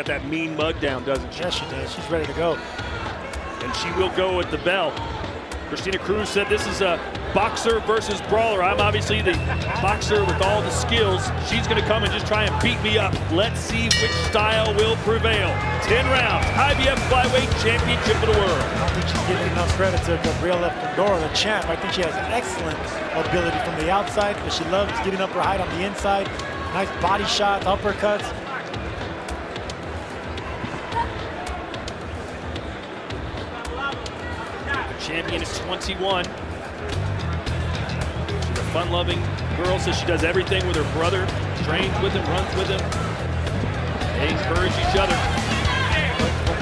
Got that mean mug down, doesn't she? Yes, she does. She's ready to go. And she will go at the bell. Christina Cruz said this is a boxer versus brawler. I'm obviously the boxer with all the skills. She's going to come and just try and beat me up. Let's see which style will prevail. 10 rounds, IBF Flyweight Championship of the World. I don't think she's giving enough credit to Gabriela, Fundora, the champ. I think she has excellent ability from the outside, but she loves giving up her height on the inside. Nice body shots, uppercuts. Champion is 21. She's a fun-loving girl, so she does everything with her brother, trains with him, runs with him. They encourage each other.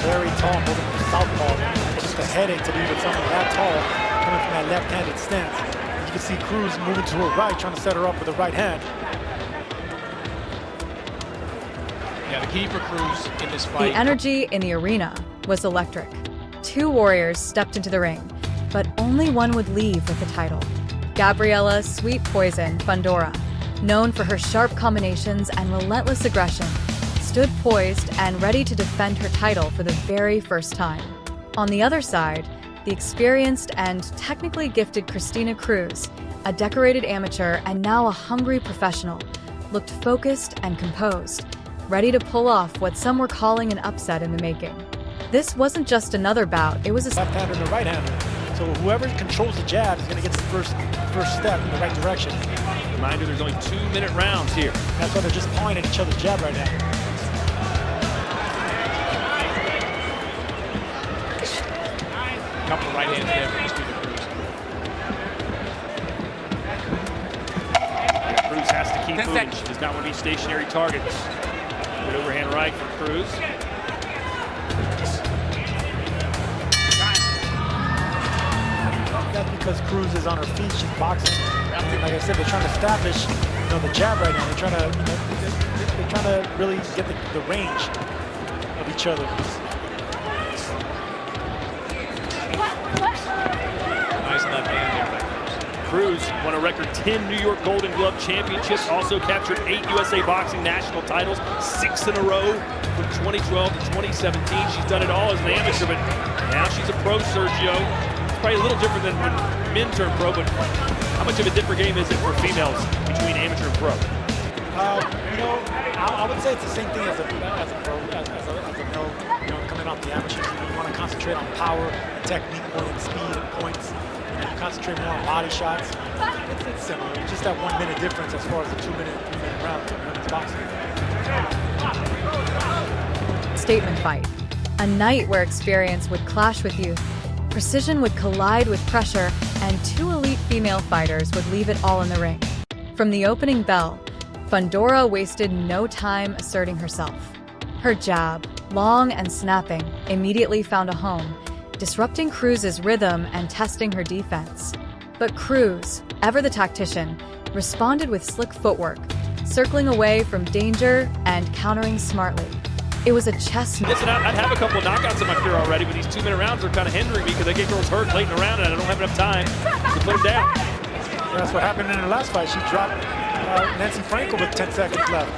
Very tall, moving from southpaw. It's just a headache to be with someone that tall, coming from that left-handed stance. You can see Cruz moving to her right, trying to set her up with the right hand. Yeah, the key for Cruz in this fight. The energy in the arena was electric. Two warriors stepped into the ring, but only one would leave with the title. Gabriela Sweet Poison Fundora, known for her sharp combinations and relentless aggression, stood poised and ready to defend her title for the very first time. On the other side, the experienced and technically gifted Christina Cruz, a decorated amateur and now a hungry professional, looked focused and composed, ready to pull off what some were calling an upset in the making. This wasn't just another bout, it was a left-hander and a right-hander. So whoever controls the jab is going to get the first step in the right direction. Reminder, there's only 2-minute rounds here. That's why they're just pawing at each other's jab right now. Couple right hands there for Christina Cruz. Cruz has to keep moving. She does not want to be stationary targets. Good overhand right for Cruz. That's because Cruz is on her feet, she's boxing. Like I said, they're trying to establish, the jab right now. They're trying to, they're trying to really get the range of each other. Nice left hand there by Cruz. Cruz won a record 10 New York Golden Glove championships, also captured 8 USA Boxing national titles, 6 in a row from 2012 to 2017. She's done it all as an amateur, but now she's a pro, Sergio. Probably a little different than when men turn pro, but how much of a different game is it for females between amateur and pro? I would say it's the same thing as a pro, as a male, coming off the amateurs. You want to concentrate on power, technique more than speed and points. Concentrate more on body shots. It's similar. It's just that 1 minute difference as far as the 2-minute, 3-minute round in women's boxing. statement fight. A night where experience would clash with youth, precision would collide with pressure, and two elite female fighters would leave it all in the ring. From the opening bell, Fundora wasted no time asserting herself. Her jab, long and snapping, immediately found a home, disrupting Cruz's rhythm and testing her defense. But Cruz, ever the tactician, responded with slick footwork, circling away from danger and countering smartly. It was a chess match. Listen, I'd have a couple of knockouts in my career already, but these 2-minute rounds are kind of hindering me because I get girls hurt late in the round and I don't have enough time to put them down. Yeah, that's what happened in her last fight. She dropped Nancy Frankel with 10 seconds left.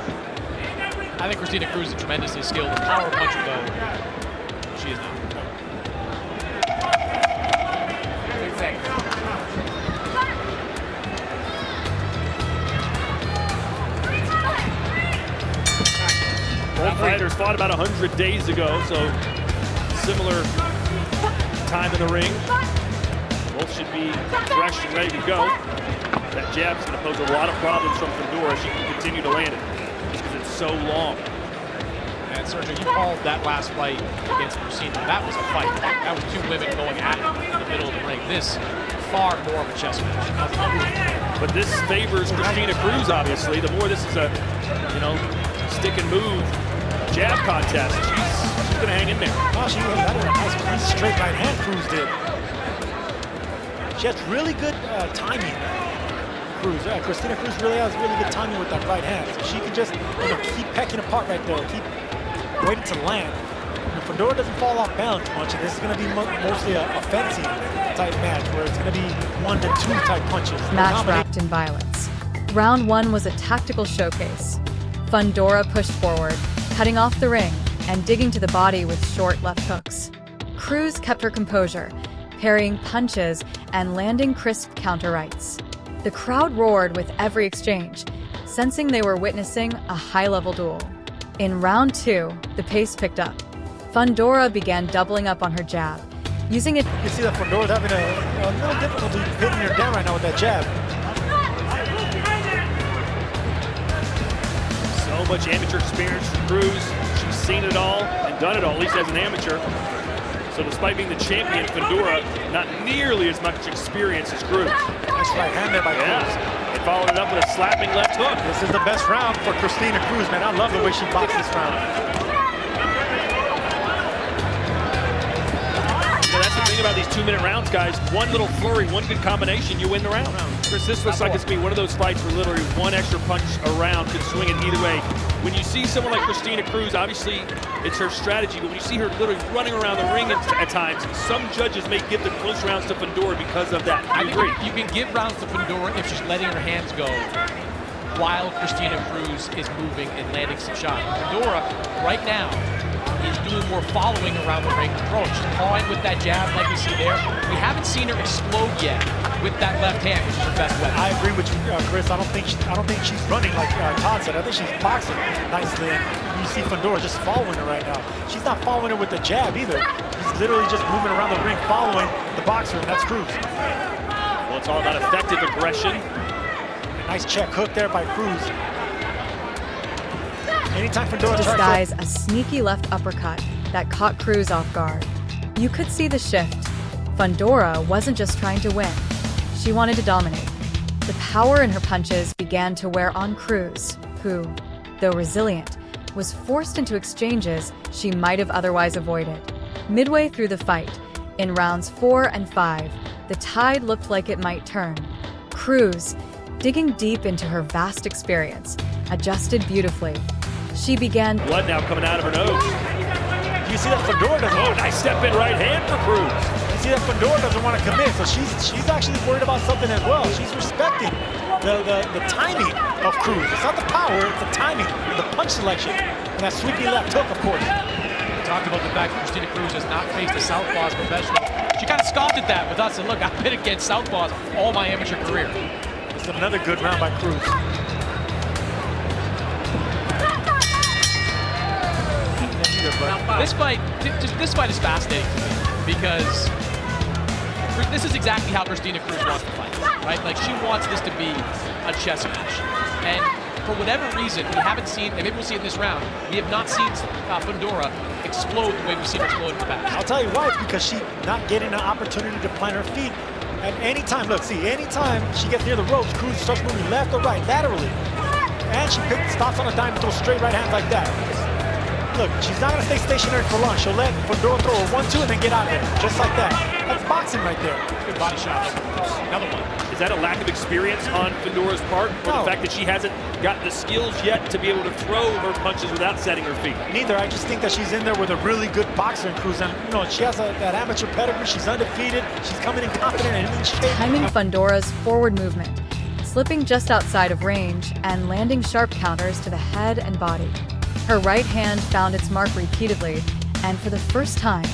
I think Christina Cruz is tremendously skilled. A power puncher, though. She is not. Both fighters fought about 100 days ago, so similar time in the ring. Both should be fresh and ready to go. That jab's going to pose a lot of problems from Fundora. She can continue to land it because it's so long. And Sergio, you called that last fight against Christina. That was a fight. That was two women going at it in the middle of the ring. This, far more of a chess match. But this favors Christina Cruz, obviously. The more this is a, stick and move jab contest, she's going to hang in there. Oh, she had a nice clean straight right hand, Cruz did. She has really good timing. Christina Cruz really has really good timing with that right hand. So she can just keep pecking apart right there, keep waiting to land. If Fundora doesn't fall off balance much, and this is going to be mostly a fencing type match where it's going to be 1 to 2 type punches. Match wrapped in violence. Round 1 was a tactical showcase. Fundora pushed forward, cutting off the ring, and digging to the body with short left hooks. Cruz kept her composure, parrying punches and landing crisp counter-rights. The crowd roared with every exchange, sensing they were witnessing a high-level duel. In round 2, the pace picked up. Fundora began doubling up on her jab, using it. You see that Fundora's having a little difficulty hitting her down right now with that jab. So much amateur experience for Cruz. She's seen it all and done it all, at least as an amateur. So despite being the champion, Fundora, not nearly as much experience as Cruz. Nice right hand there by Cruz. And followed it up with a slapping left hook. This is the best round for Christina Cruz, man. I love the way she boxed this round. That's the thing about these 2-minute rounds, guys. One little flurry, one good combination, you win the round. Chris, this looks like it's going to be one of those fights where literally one extra punch around could swing it either way. When you see someone like Christina Cruz, obviously it's her strategy, but when you see her literally running around the ring at times, some judges may give the close rounds to Fundora because of that. I agree. You can give rounds to Fundora if she's letting her hands go while Christina Cruz is moving and landing some shots. Fundora, right now, is doing more following around the ring approach. She's pawing with that jab like we see there. We haven't seen her explode yet with that left hand, which is her best weapon. I agree with you, Chris. I don't think she's running like Todd said. I think she's boxing nicely. And you see Fundora just following her right now. She's not following her with the jab either. She's literally just moving around the ring, following the boxer, and that's Cruz. Well, it's all about effective aggression. A nice check hook there by Cruz. Anytime Fundora disguise a sneaky left uppercut that caught Cruz off guard. You could see the shift. Fundora wasn't just trying to win. She wanted to dominate. The power in her punches began to wear on Cruz, who, though resilient, was forced into exchanges she might have otherwise avoided. Midway through the fight, in rounds 4 and 5, the tide looked like it might turn. Cruz, digging deep into her vast experience, adjusted beautifully. She began. Blood now coming out of her nose. You see that Fundora doesn't. Oh, nice step in right hand for Cruz. You see that Fundora doesn't want to commit, so she's actually worried about something as well. She's respecting the timing of Cruz. It's not the power, it's the timing, the punch selection, and that sweeping left hook, of course. We talked about the fact that Christina Cruz has not faced a southpaw as professional. She kind of scoffed at that with us, and look, I've been against southpaws all my amateur career. It's another good round by Cruz. This fight is fascinating to me because this is exactly how Christina Cruz wants to fight, right? Like, she wants this to be a chess match. And for whatever reason, we haven't seen, and maybe we'll see it in this round, we have not seen Fundora explode the way we've seen her explode in the past. I'll tell you why, it's because she's not getting an opportunity to plant her feet. And anytime, look, see, anytime she gets near the ropes, Cruz starts moving left or right, laterally. And she stops on a dime and throws straight right hands like that. Look, she's not going to stay stationary for long. She'll let Fundora throw a 1-2 and then get out of there, just like that. That's boxing right there. Good body shot. Another one. Is that a lack of experience on Fundora's part? Or No. the fact that she hasn't got the skills yet to be able to throw her punches without setting her feet? Neither. I just think that she's in there with a really good boxer in Cruz. And, you know, she has that amateur pedigree. She's undefeated. She's coming in confident and in shape. Timing Fundora's forward movement, slipping just outside of range and landing sharp counters to the head and body. Her right hand found its mark repeatedly, and for the first time,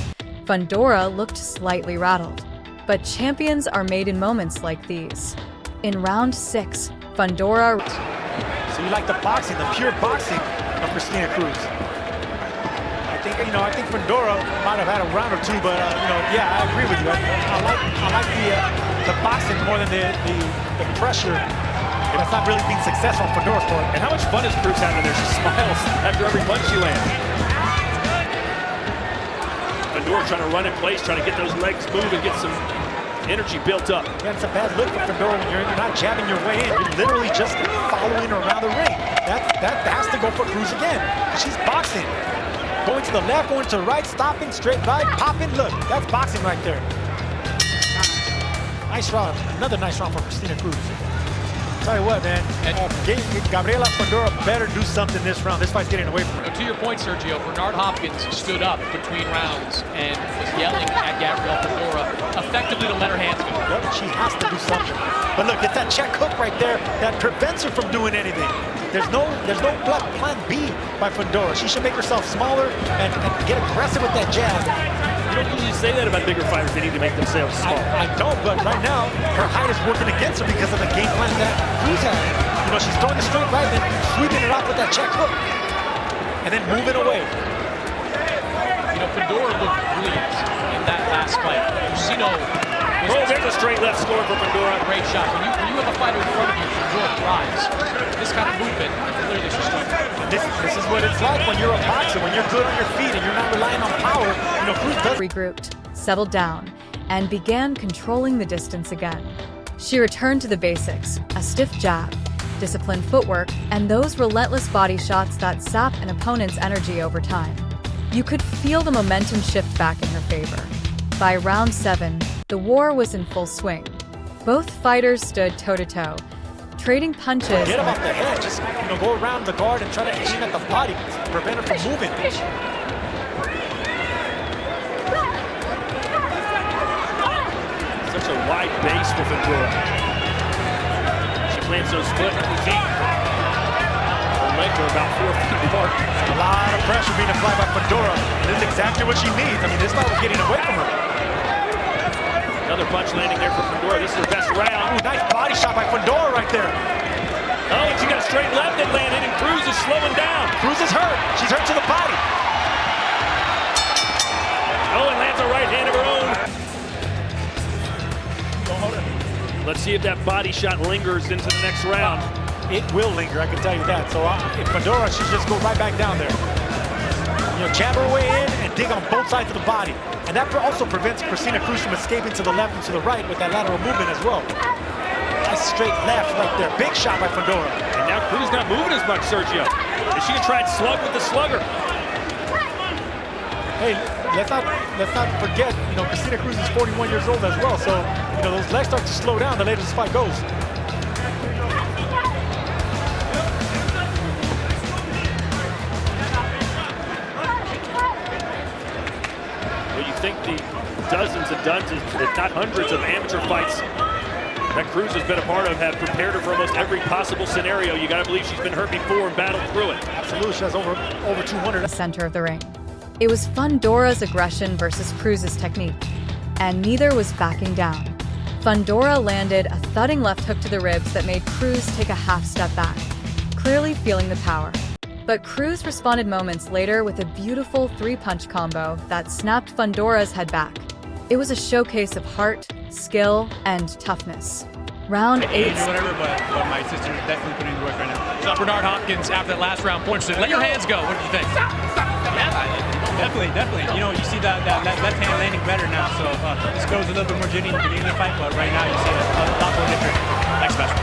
Fundora looked slightly rattled. But champions are made in moments like these. In round 6, Fundora. So you like the boxing, the pure boxing of Christina Cruz. I think Fundora might have had a round or two, but yeah, I agree with you. I like the boxing more than the pressure. That's not really being successful on Fundora's part. And how much fun is Cruz having there? She smiles after every punch she lands. Fundora trying to run in place, trying to get those legs moving, get some energy built up. Yeah, it's a bad look for Fundora when you're not jabbing your way in. You're literally just following her around the ring. That has to go for Cruz again. She's boxing. Going to the left, going to the right, stopping, straight right, popping. Look, that's boxing right there. Nice round. Another nice round for Christina Cruz. Tell you what, man, Gabriela Fundora better do something this round. This fight's getting away from her. To your point, Sergio, Bernard Hopkins stood up between rounds and was yelling at Gabriela Fundora effectively to let her hands go. Yep, she has to do something. But look, it's that check hook right there that prevents her from doing anything. there's no plan B by Fundora. She should make herself smaller and get aggressive with that jab. You don't usually say that about bigger fighters. They need to make themselves small. I don't, but right now, her height is working against her because of the game plan that Cruz had. You know, she's throwing the straight right, then sweeping it off with that check hook, and then moving away. You know, Fundora looked brilliant in that last fight. Casino. Oh, there's a straight left score for Fundora. Great shot. When you have a fighter in front of you, Fundora thrives. This kind of movement, clearly she's struggling. This is what it's like when you're a boxer, when you're good on your feet and you're not relying on power. You know, Cruz does. Regrouped, settled down, and began controlling the distance again. She returned to the basics, a stiff jab, disciplined footwork, and those relentless body shots that sap an opponent's energy over time. You could feel the momentum shift back in her favor. By round 7, the war was in full swing. Both fighters stood toe-to-toe, trading punches. Get him off the head. Just go around the guard and try to aim at the body, prevent her from moving. Such a wide base for Fundora. She plants those feet. Her legs are about 4 feet apart. A lot of pressure being applied by Fundora. This is exactly what she needs. I mean, this fight was getting away from her. Another punch landing there for Fundora. This is her best round. Ooh, nice body shot by Fundora right there. Oh, and she got a straight left that landed, and Cruz is slowing down. Cruz is hurt. She's hurt to the body. Oh, and lands a right hand of her own. Let's see if that body shot lingers into the next round. It will linger, I can tell you that. So if Fundora should just go right back down there. Jab her way in and dig on both sides of the body. And that also prevents Christina Cruz from escaping to the left and to the right with that lateral movement as well. Nice straight left right there. Big shot by Fundora. And now Cruz not moving as much, Sergio. Is she gonna try and slug with the slugger? Hey, let's not forget, Christina Cruz is 41 years old as well. So, those legs start to slow down the later this fight goes. You think the dozens and dozens, if not hundreds of amateur fights that Cruz has been a part of have prepared her for almost every possible scenario. You got to believe she's been hurt before and battled through it. Absolutely, she has over 200. The center of the ring. It was Fundora's aggression versus Cruz's technique, and neither was backing down. Fundora landed a thudding left hook to the ribs that made Cruz take a half step back, clearly feeling the power. But Cruz responded moments later with a beautiful 3-punch combo that snapped Fundora's head back. It was a showcase of heart, skill, and toughness. Round 8. Do whatever, but my sister is definitely putting in work right now. So Bernard Hopkins, after that last round punch, said, "Let your hands go." What did you think? Definitely. You see that left hand landing better now, so this goes a little bit more jitty in the beginning of the fight, but right now you see a lot more different. Next special.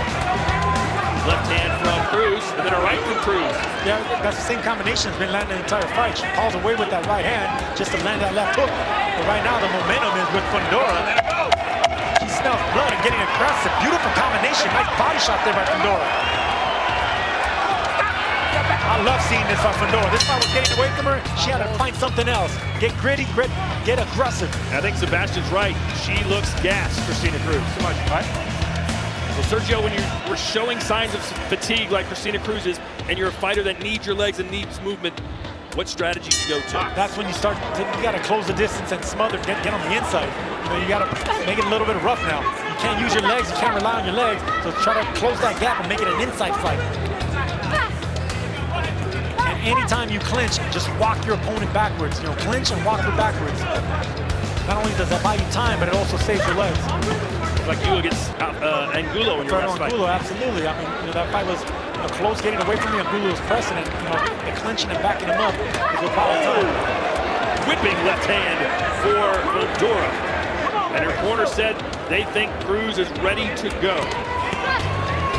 Left hand from Cruz, and then a right from Cruz. Yeah, that's the same combination has been landing the entire fight. She pulls away with that right hand just to land that left hook. But right now the momentum is with Fundora. She smells blood and getting aggressive. Beautiful combination. Nice body shot there by Fundora. I love seeing this by Fundora. This fight was getting away from her. She had to find something else. Get gritty, get aggressive. I think Sebastian's right. She looks gassed, Christina Cruz. Too much, right? Well, Sergio, when you're showing signs of fatigue like Christina Cruz is, and you're a fighter that needs your legs and needs movement, what strategy to go to? That's when you got to close the distance and smother, get on the inside. You got to make it a little bit rough now. You can't use your legs, you can't rely on your legs, so try to close that gap and make it an inside fight. And anytime you clinch, just walk your opponent backwards. Clinch and walk her backwards. Not only does that buy you time, but it also saves your legs. Like you against Angulo in your last fight. Angulo, absolutely. I mean, that fight was close, getting away from me. Angulo was pressing it, the clinching and backing him up. Whipping left hand for Fundora. And her corner said they think Cruz is ready to go.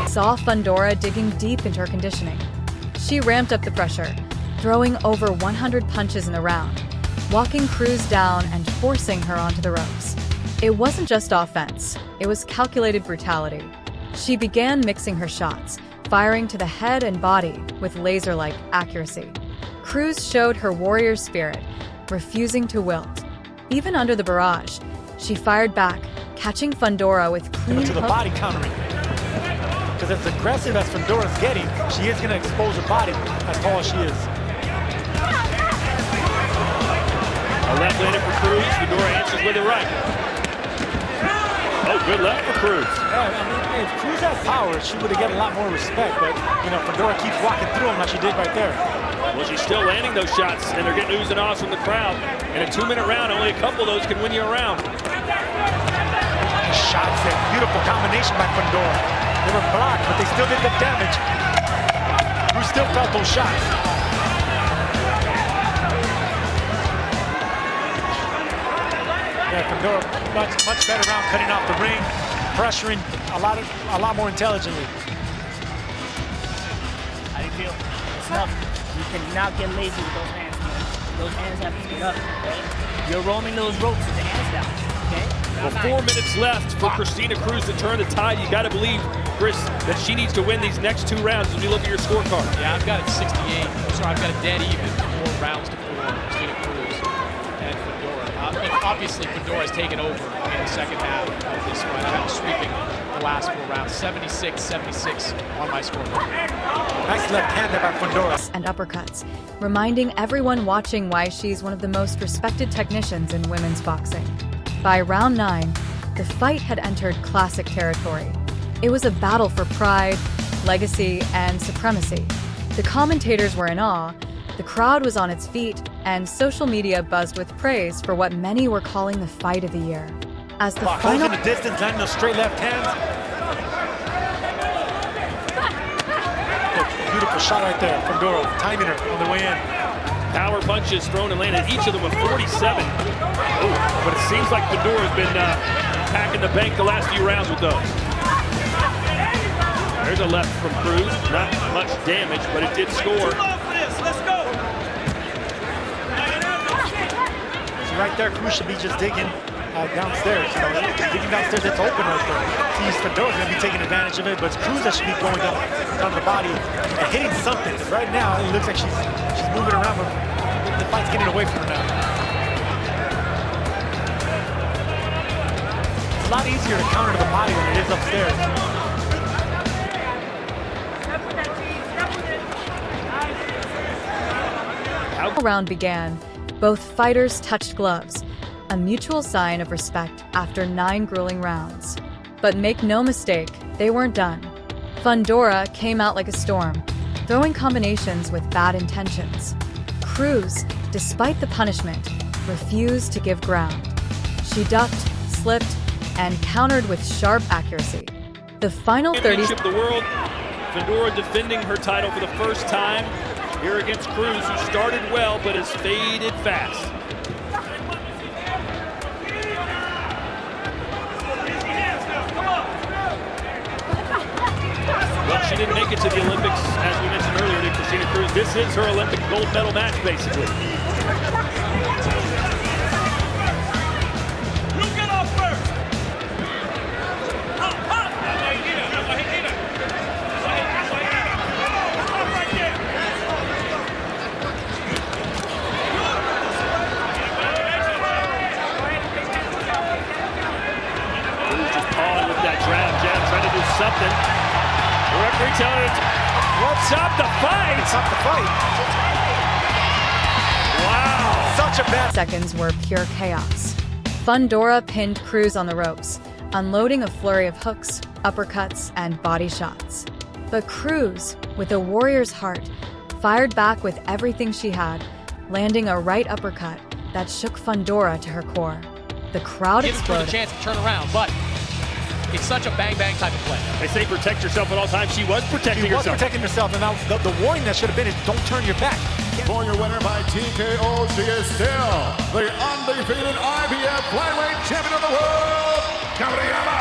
Saw Fundora digging deep into her conditioning. She ramped up the pressure, throwing over 100 punches in the round, walking Cruz down and forcing her onto the ropes. It wasn't just offense, it was calculated brutality. She began mixing her shots, firing to the head and body with laser-like accuracy. Cruz showed her warrior spirit, refusing to wilt. Even under the barrage, she fired back, catching Fundora with clean to the hooks. body countering. because as aggressive as Fundora's getting, she is going to expose her body as tall as she is. A left landed for Cruz. Fundora answers with it right. Oh, good left for Cruz. Yeah, I mean, if Cruz has power, she would have get a lot more respect, but, you know, Fundora keeps walking through them like she did right there. Well, she's still landing those shots, and they're getting oohs and ahs from the crowd. In a 2-minute round, only a couple of those can win you a round. Shots there. Beautiful combination by Fundora. They were blocked, but they still did the damage. Cruz still felt those shots. Yeah, Fundora much better round cutting off the ring, pressuring a lot more intelligently. How do you feel? It's tough. You cannot get lazy with those hands, man. Those hands have to get up, okay? You're roaming those ropes with the hands down, okay? Well, 4 minutes left for Christina Cruz to turn the tide. You got to believe, Chris, that she needs to win these next 2 rounds as we look at your scorecard. Yeah, I've got it 68. Sorry, I've got it dead even. 4 rounds to 4. Christina Cruz and Fundora. Obviously, Fundora has taken over in the second half of this fight. I'm sweeping the last 4 rounds. 76-76 on my scorecard. Nice left hand there by Fundora. And uppercuts, reminding everyone watching why she's one of the most respected technicians in women's boxing. By round 9, the fight had entered classic territory. It was a battle for pride, legacy, and supremacy. The commentators were in awe, the crowd was on its feet, and social media buzzed with praise for what many were calling the fight of the year. As the final... in the distance, landing those straight left hands. Beautiful shot right there, Fundora, timing her on the way in. Power punches thrown and landed, each of them a 47. Oh, but it seems like Fundora has been packing the bank the last few rounds with those. There's a left from Cruz. Not much damage, but it did score. Let's go. So right there, Cruz should be just digging downstairs. You know, digging downstairs, it's open right there. See, Fundora's going to be taking advantage of it, but it's Cruz that should be going down the body and hitting something. Right now, it looks like she's moving around, but the fight's getting away from her now. It's a lot easier to counter to the body than it is upstairs. The round began. Both fighters touched gloves, a mutual sign of respect after 9 grueling rounds. But make no mistake, they weren't done. Fundora came out like a storm, throwing combinations with bad intentions. Cruz, despite the punishment, refused to give ground. She ducked, slipped, and countered with sharp accuracy. The final 30 Championship of the world, Fundora defending her title for the first time here against Cruz, who started well but has faded fast. Well, she didn't make it to the Olympics, as we mentioned earlier, to Christina Cruz. This is her Olympic gold medal match, basically. You get off first. Cruz just pawing with that jab, trying to do something. The referee telling her, well, stop the fight! Stop the fight. Wow! Such a bad... seconds were pure chaos. Fundora pinned Cruz on the ropes, unloading a flurry of hooks, uppercuts, and body shots. But Cruz, with a warrior's heart, fired back with everything she had, landing a right uppercut that shook Fundora to her core. The crowd Gives her the exploded. chance to turn around, but it's such a bang-bang type of play. They say protect yourself at all times. She was protecting She was herself. protecting herself, and now the warning that should have been is don't turn your back. For your winner by TKO, she is still the undefeated IBF flyweight champion of the world, Gabriela.